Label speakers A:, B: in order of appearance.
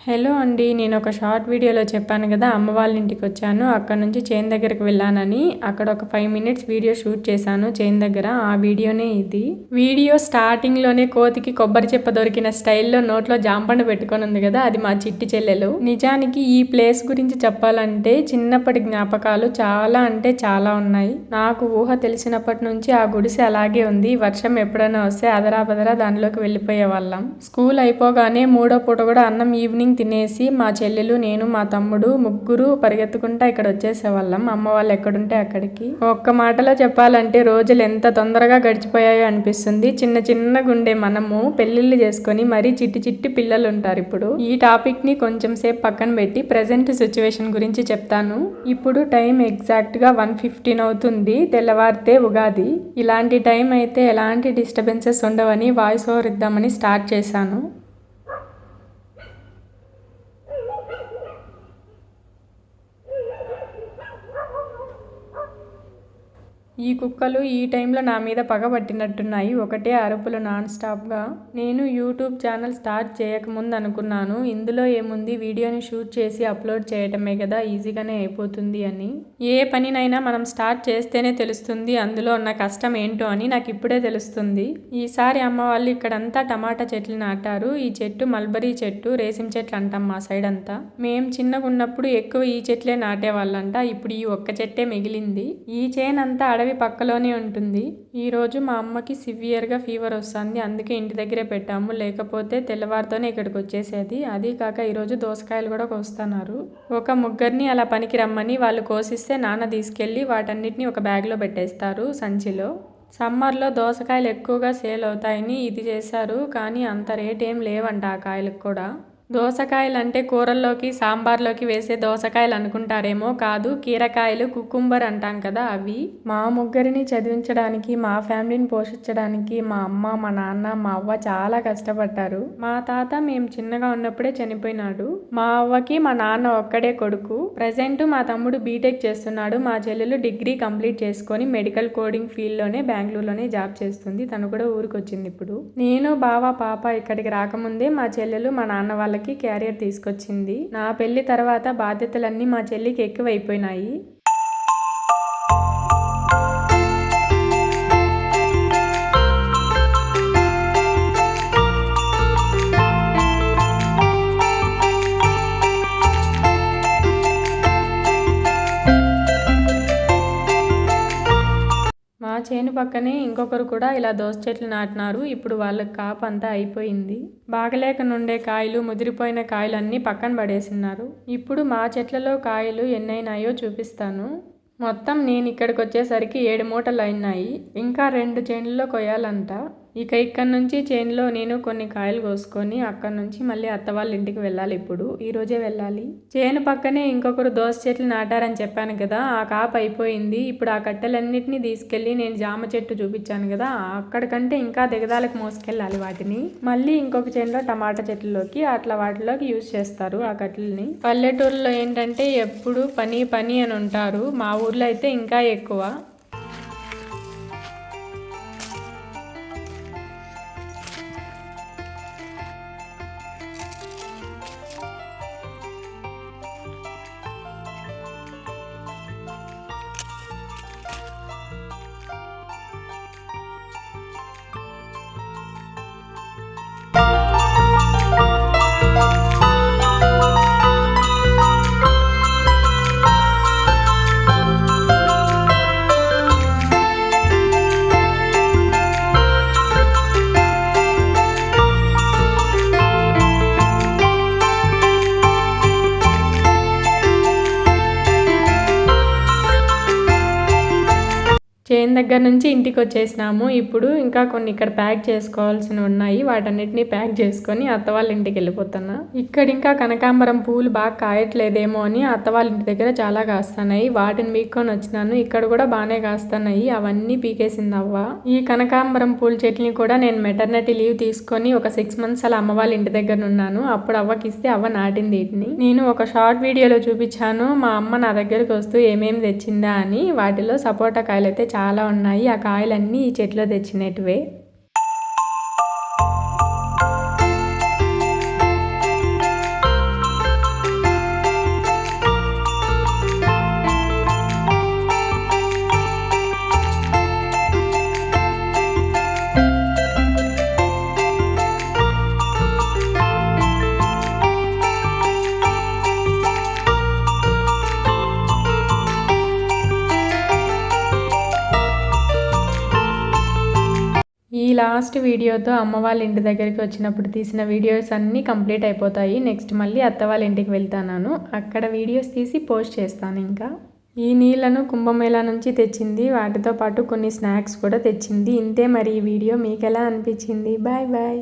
A: Hello అండి. నేను ఒక షార్ట్ వీడియోలో చెప్పాను కదా, అమ్మ వాళ్ళ ఇంటికి వచ్చాను. అక్కడ నుంచి చేను దగ్గరికి వెళ్ళానని. అక్కడ ఒక 5 మినిట్స్ వీడియో షూట్ చేశాను చేను దగ్గర. ఆ వీడియోనే ఇది. వీడియో స్టార్టింగ్లోనే కోతికి కొబ్బరి చెప్ప దొరికిన స్టైల్లో నోట్లో జాంపండు పెట్టుకొని ఉంది కదా, అది మా చిట్టి చెల్లెలు. నిజానికి ఈ ప్లేస్ గురించి చెప్పాలంటే చిన్నప్పటి జ్ఞాపకాలు చాలా అంటే చాలా ఉన్నాయి. నాకు ఊహ తెలిసినప్పటి నుంచి ఆ గుడిసె అలాగే ఉంది. వర్షం ఎప్పుడైనా వస్తే అదరాబదరా దానిలోకి వెళ్ళిపోయే వాళ్ళం. స్కూల్ అయిపోగానే మూడో పూట కూడా అన్నం ఈవినింగ్ తినేసి మా చెల్లెలు, నేను, మా తమ్ముడు ముగ్గురు పరిగెత్తుకుంటా ఇక్కడ వచ్చేసేవాళ్ళం. అమ్మ వాళ్ళు ఎక్కడుంటే అక్కడికి. ఒక్క మాటలో చెప్పాలంటే రోజులు ఎంత తొందరగా గడిచిపోయాయో అనిపిస్తుంది. చిన్న చిన్న గుండె మనము పెళ్లిళ్ళు చేసుకొని మరీ చిట్టి చిట్టి పిల్లలు ఉంటారు. ఇప్పుడు ఈ టాపిక్ ని కొంచెం సేపు పక్కన పెట్టి ప్రెసెంట్ సిచ్యువేషన్ గురించి చెప్తాను. ఇప్పుడు టైం ఎగ్జాక్ట్ గా 1:15 అవుతుంది. తెల్లవారితే ఉగాది. ఇలాంటి టైం అయితే ఎలాంటి డిస్టర్బెన్సెస్ ఉండవని వాయిస్ ఓవర్ ఇద్దామని స్టార్ట్ చేశాను. ఈ కుక్కలు ఈ టైంలో నా మీద పగబట్టినట్టున్నాయి. ఒకటే అరుపులు నాన్ స్టాప్గా. నేను యూట్యూబ్ ఛానల్ స్టార్ట్ చేయకముందు అనుకున్నాను, ఇందులో ఏముంది, వీడియోని షూట్ చేసి అప్లోడ్ చేయటమే కదా, ఈజీగానే అయిపోతుంది అని. ఏ పనినైనా మనం స్టార్ట్ చేస్తేనే తెలుస్తుంది అందులో ఉన్న కష్టం ఏంటో అని నాకు ఇప్పుడే తెలుస్తుంది. ఈసారి అమ్మ వాళ్ళు ఇక్కడంతా టమాటా చెట్లు నాటారు. ఈ చెట్టు మల్బరీ చెట్టు, రేసిం చెట్లు అంటాం మా సైడ్ అంతా. మేం చిన్నగా ఉన్నప్పుడు ఎక్కువ ఈ చెట్లే నాటేవాళ్ళంట. ఇప్పుడు ఈ ఒక్క చెట్టే మిగిలింది. ఈ చేనంతా అడవి పక్కలోనే ఉంటుంది. ఈ రోజు మా అమ్మకి సివియర్గా ఫీవర్ వస్తుంది. అందుకే ఇంటి దగ్గరే పెట్టాము. లేకపోతే తెల్లవారితోనే ఇక్కడికి వచ్చేసేది. అది కాక ఈరోజు దోసకాయలు కూడా కోస్తున్నారు. ఒక ముగ్గురిని అలా పనికి రమ్మని వాళ్ళు కోసిస్తే నాన్న తీసుకెళ్ళి వాటన్నిటిని ఒక బ్యాగ్లో పెట్టేస్తారు, సంచిలో. సమ్మర్లో దోసకాయలు ఎక్కువగా సేల్ అవుతాయని ఇది చేశారు. కానీ అంత రేట్ ఏం లేవంట ఆ కాయలకు కూడా. దోసకాయలు అంటే కూరల్లోకి సాంబార్లోకి వేసే దోసకాయలు అనుకుంటారేమో, కాదు, కీరకాయలు, కుకుంబర్ అంటాం కదా, అవి. మా ముగ్గురిని చదివించడానికి, మా ఫ్యామిలీని పోషించడానికి మా అమ్మ, మా నాన్న, మా అవ్వ చాలా కష్టపడ్డారు. మా తాత మేము చిన్నగా ఉన్నప్పుడే చనిపోయినాడు. మా అవ్వకి మా నాన్న ఒక్కడే కొడుకు. ప్రజెంట్ మా తమ్ముడు బీటెక్ చేస్తున్నాడు. మా చెల్లెలు డిగ్రీ కంప్లీట్ చేసుకొని మెడికల్ కోడింగ్ ఫీల్డ్లోనే బెంగళూరులోనే జాబ్ చేస్తుంది. తను కూడా ఊరికి వచ్చింది ఇప్పుడు. నేను, బావ, పాప ఇక్కడికి రాకముందే మా చెల్లెలు మా నాన్న వాళ్ళకి క్యారియర్ తీసుకొచ్చింది. నా పెళ్లి తర్వాత బాధ్యతలన్నీ మా చెల్లికి ఎక్కువైపోయినాయి. మా చేను పక్కనే ఇంకొకరు కూడా ఇలా దోస చెట్లు నాటినారు. ఇప్పుడు వాళ్ళకి కాపు అంతా అయిపోయింది. బాగలేక నుండే కాయలు, ముదిరిపోయిన కాయలు అన్నీ పక్కన పడేసిన్నారు. ఇప్పుడు మా చెట్లలో కాయలు ఎన్నైనాయో చూపిస్తాను. మొత్తం నేను ఇక్కడికి వచ్చేసరికి 7 మూటలు అయినాయి. ఇంకా 2 చేనుల్లో కొయ్యాలంట. ఇక్కడ నుంచి చేనులో నేను కొన్ని కాయలు కోసుకొని అక్కడ నుంచి మళ్ళీ అత్త వాళ్ళ ఇంటికి వెళ్ళాలి. ఇప్పుడు ఈరోజే వెళ్ళాలి. చేను పక్కనే ఇంకొకరు దోస చెట్లు నాటారని చెప్పాను కదా, ఆ కాపు అయిపోయింది. ఇప్పుడు ఆ కట్టెలన్నిటినీ తీసుకెళ్ళి నేను జామ చెట్టు చూపించాను కదా, అక్కడికంటే ఇంకా దిగదాలకు మోసుకెళ్ళాలి వాటిని. మళ్ళీ ఇంకొక చేనులో టమాటా చెట్లలోకి అట్లా వాటిలోకి యూజ్ చేస్తారు ఆ కట్టెలని. పల్లెటూరులో ఏంటంటే ఎప్పుడు పని పని అని ఉంటారు. మా ఊర్లో అయితే ఇంకా ఎక్కువ. చేను దగ్గర నుంచి ఇంటికి వచ్చేసినాము. ఇప్పుడు ఇంకా కొన్ని ఇక్కడ ప్యాక్ చేసుకోవాల్సినవి ఉన్నాయి. వాటన్నిటిని ప్యాక్ చేసుకొని అత్త వాళ్ళ ఇంటికి వెళ్ళిపోతున్నా. ఇక్కడ ఇంకా కనకాంబరం పూలు బాగా కాయట్లేదేమో అని అత్త వాళ్ళ ఇంటి దగ్గర చాలా కాస్తున్నాయి. వాటిని పీక్కొని వచ్చినాను. ఇక్కడ కూడా బాగానే కాస్తున్నాయి. అవన్నీ పీకేసింది అవ్వ. ఈ కనకాంబరం పూల చెట్లని కూడా నేను మెటర్నిటీ లీవ్ తీసుకొని ఒక 6 months అలా అమ్మ వాళ్ళ ఇంటి దగ్గర ఉన్నాను. అప్పుడు అవ్వకి ఇస్తే అవ్వ నాటింది వీటిని. నేను ఒక షార్ట్ వీడియోలో చూపించాను మా అమ్మ నా దగ్గరికి వస్తూ ఏమేమి తెచ్చిందా అని. వాటిలో సపోటా కాయలు అయితే చాలా ఉన్నాయి. ఆ కాయలన్నీ ఈ చెట్లో తెచ్చినట్టువే. లాస్ట్ వీడియోతో అమ్మ వాళ్ళ ఇంటి దగ్గరికి వచ్చినప్పుడు తీసిన వీడియోస్ అన్నీ కంప్లీట్ అయిపోతాయి. నెక్స్ట్ మళ్ళీ అత్త వాళ్ళ ఇంటికి వెళ్తాను. అక్కడ వీడియోస్ తీసి పోస్ట్ చేస్తాను. ఇంకా ఈ నీళ్లను కుంభమేళా నుంచి తెచ్చింది. వాటితో పాటు కొన్ని స్నాక్స్ కూడా తెచ్చింది. ఇంతే మరి ఈ వీడియో మీకు ఎలా అనిపించింది? Bye bye.